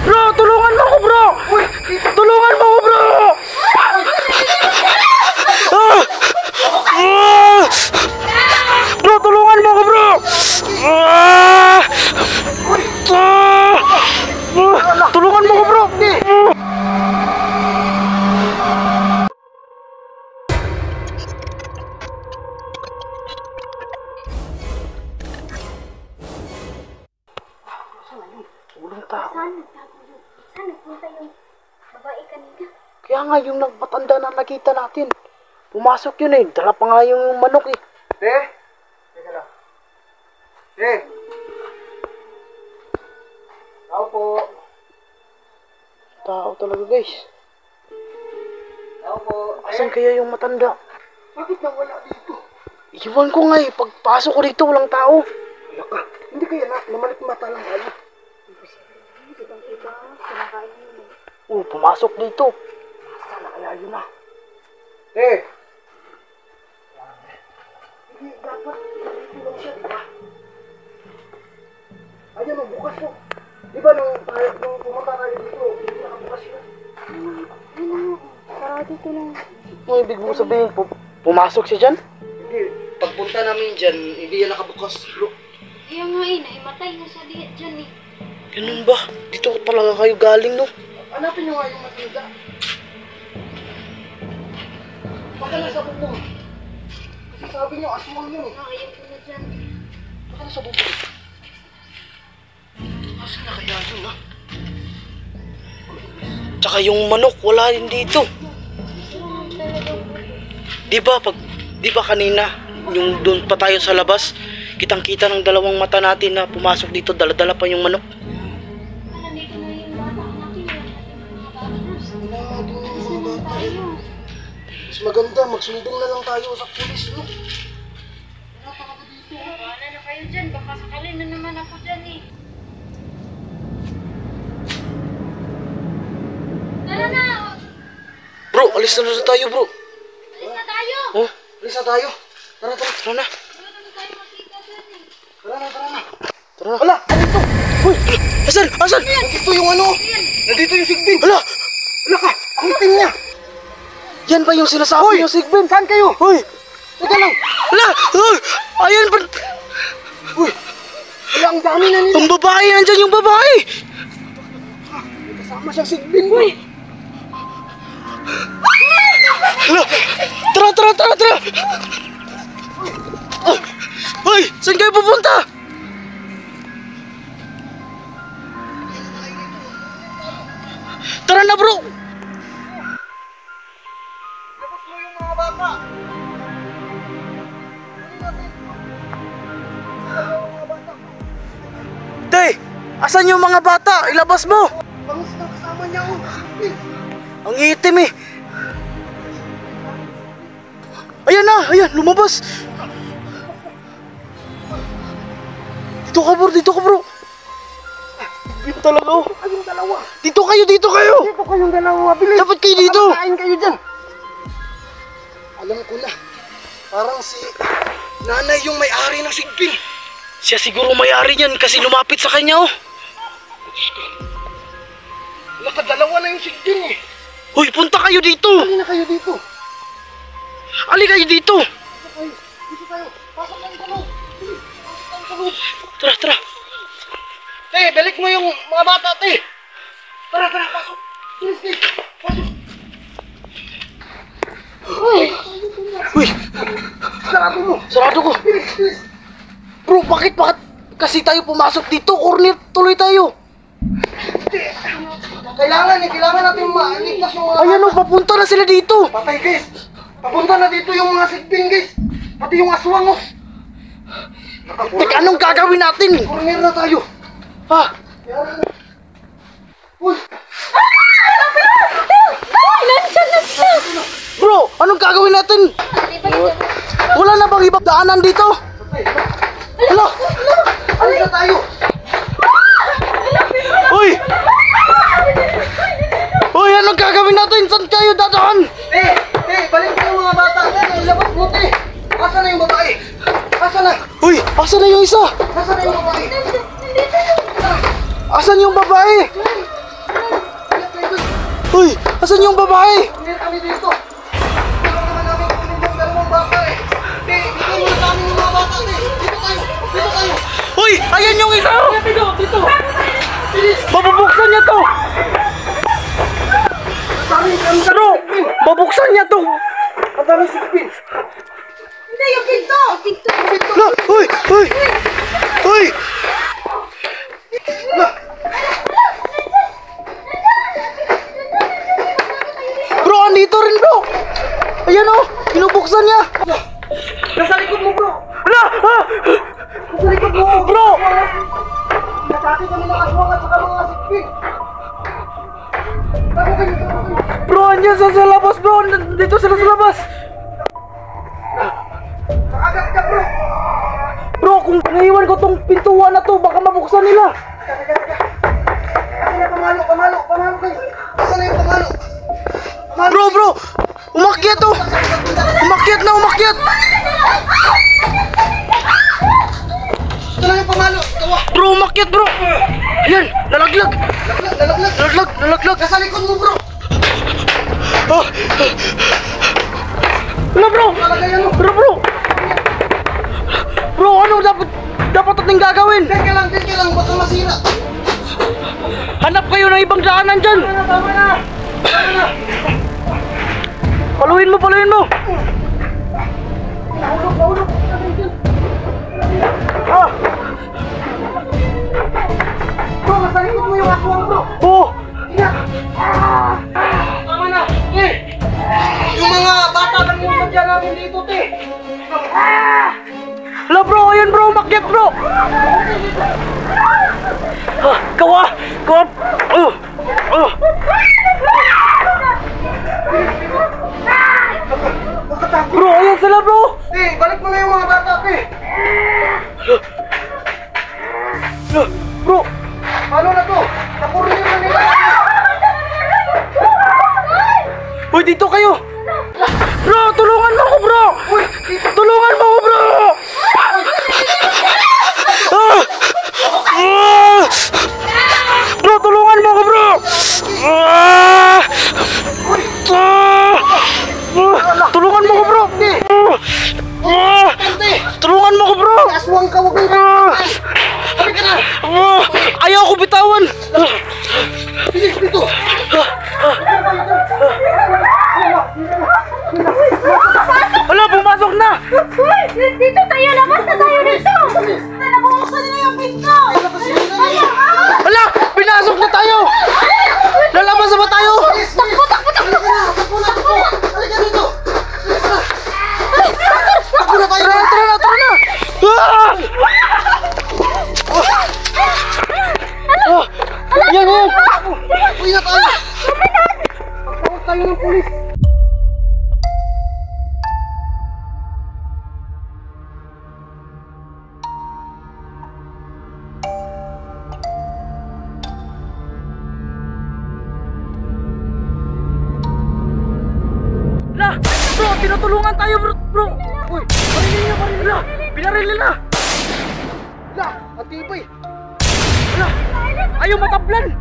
Bro, tulungan mo ako, bro! Tulungan mo ako, bro! Bro, tulungan mo ako, bro! Tulungan mo ako, bro! Walang tao. Saan nagpunta yung babae kanina? Kaya nga yung nagmatanda na nakita natin. Pumasok yun eh. Dala pa nga yung manok eh. Teka lang. Tao po. Tao talaga guys. Tao po. Asan kaya yung matanda? Bakit nawala dito? Iwan ko nga eh. Pagpasok ko dito walang tao. Wala ka. Hindi kaya namalik mata lang tayo. Pumasok dito. Sana kaya yun na. Hindi dapat. Dito lang siya, diba? Ayan o, bukas po. Diba nung pumunta tayo dito, nakabukas yun. Sarado dito lang. Ang ibig mo sabihin, pumasok siya dyan? Hindi. Pagpunta namin dyan, hindi yan nakabukas. Bro. Kaya nga naimatay na siya dyan eh. Ganun ba? Dito talaga kayo galing no? Hanapin nyo nga yung matinda. Baka nasa bubong. Kasi sabi nyo, aswang yun eh. Ayaw ko na dyan. Baka nasa bubong. Asan na kaya yun ah? Tsaka yung manok, wala din dito. Di ba kanina, yung doon pa tayo sa labas, kitang-kita ng dalawang mata natin na pumasok dito, dala-dala pa yung manok. Nandito na yung bata natin. Wala doon yung mga bata eh. Mas maganda, magsumbong na lang tayo sa pulis, no? Wala talaga dito. Wala na kayo dyan. Baka sakalin na naman ako dyan eh. Tara na! Bro, alis na tayo bro. Alis na tayo! Oh, Alis na tayo. Tara. tara na. Wala naman tayo makita dyan eh. Tara na. Tara na. Wala! Ano ito? Uy, asan? Nandito yung ano? Nandito yung sigbin. Hala, Wala ka! Ang itim niya! yan ba yung sinasabi yung sigbin? Saan kayo? Uy, Teka lang! hala, ayan ba? Uy! Wala, ang dami na nila! Ang babae, nandyan yung babae. Kasama siyang sigbin, boy! Hala, tara. Uy, saan kayo pupunta? Tara na bro. Labas mo yung mga bata! Te, asan yung mga bata? Ilabas mo. Bangis na kasama niya, oh! Sigbin! Ang itim eh. Ayan, lumabas. Dito ka bro. Dito talaga oh. Kayong dalawa! Dito kayo. Dito kayong dalawa! Bilis! Dapat kayo dito. Kain kayo dyan! Alam ko na. Parang si nanay yung may-ari ng sigbin. Siya siguro may-ari niyan kasi lumapit sa kanya oh. Nakadalawa na yung sigbin eh. Hoy, punta kayo dito. Hindi na kayo dito. Ali kayo dito. Dito kayo. Pasok lang sa loob. Bilis. Pasok lang sa loob. Tara. Te, balik mo yung mga bata, te. Tara, pasok. Bilis. Pasok. Uy, Sarado mo. sarado ko. Bilis. Bro, bakit kasi tayo pumasok dito? Corner tuloy tayo. Kailangan natin maligtas yung mga Ayan oh, papunta na sila dito. patay, guys. Papunta na dito yung mga sigbin, guys. Pati yung aswang, oh. Teka, anong gagawin natin? Corner na tayo. Ha? Uy! Nandiyan na siya! Bro, anong gagawin natin? Wala na bang ibang daanan dito? Hala! Alis na tayo! Uy! Uy, anong gagawin natin? Saan kayo dadaan? Balik mo yung mga bata. Labas mo, te. Asa na yung babae? Asa na? Uy, asan na yung isa? Asa na yung babae? Asan yung babae? Asan yung babae? Hindi kami dito. Pero naman namin kunin yung dalawang bata eh. Dito muna sa amin yung mga bata eh. Dito tayo. Dito tayo. Uy! Ayan yung isa! Dito. Dito. Bilis. Babubuksan niya to! Bro! Babuksan niya to! Ang daming sikpin. Hindi, yung pinto! Pinto! La! Uy! Uy! Uy! Bro, andito rin bro! Ayan o! Binubuksan niya! Nasa likod mo bro. Ala! Ah! Nasa likod mo. Bro! Natati kami ng aswang at saka mga sikpin. Tago kayo. Bro, andyan sa labas bro! Dito sila sa labas! Nakagat ka bro. Bro, kung naiwan ko tong pintuan na to, baka mabuksan nila! Asan yung pamalo kayo. Asan na yung pamalo? Bro! Umakyat to! Umakyat! Ito na yung pamalo. Tawa. Bro, umakyat bro! Ayan! Nalaglag! Nalaglag! Nasa likod mo bro. Ah! Wala bro! Nalagayan mo. Bro, ano dapat ating gagawin? Teka lang. Baka masira. Hanap kayo ng ibang daanan dyan! Tama na. Paluin mo! Nahulog. Ah! Bro, nasa likod mo yung aswang bro. Oh! Ingat. Tama na. Yung mga bata lang yung sadya namin dito, te. Hala bro! Ayan bro! Umakyat bro! Ah! Kawa! Bro! Ayan sila bro! Te, balik mo na yung mga bata, te. Bro! Paano na to? Nakurli na nila. Uy! Dito kayo! Bro! Tulungan mo ako bro! Tulungan mo ako bro! Ah! Ah! Bro! Tulungan mo ako bro! Ah! Ah! Tulungan mo ako bro! Ah! Tulungan mo ako bro! Aswang ka, wag kang Halika na. Ayaw ko bitawan! Bilis dito. Hala! Pumasok na! Uy! Dito tayo! Labas na tayo dito! Nabuksan nila yung pinto! Hala! Pinasok na tayo! Lalabas na ba tayo? Takbo na. Halika dito. Bilis na. Takbo na tayo. Tara na! Ah! Yan! Uy na tayo. Tawag tayo ng pulis. La! Bro! Tinutulungan tayo bro! Uy! Barilin nila! Binaril nila! La, ang tibay. Hala! Ayaw matablan!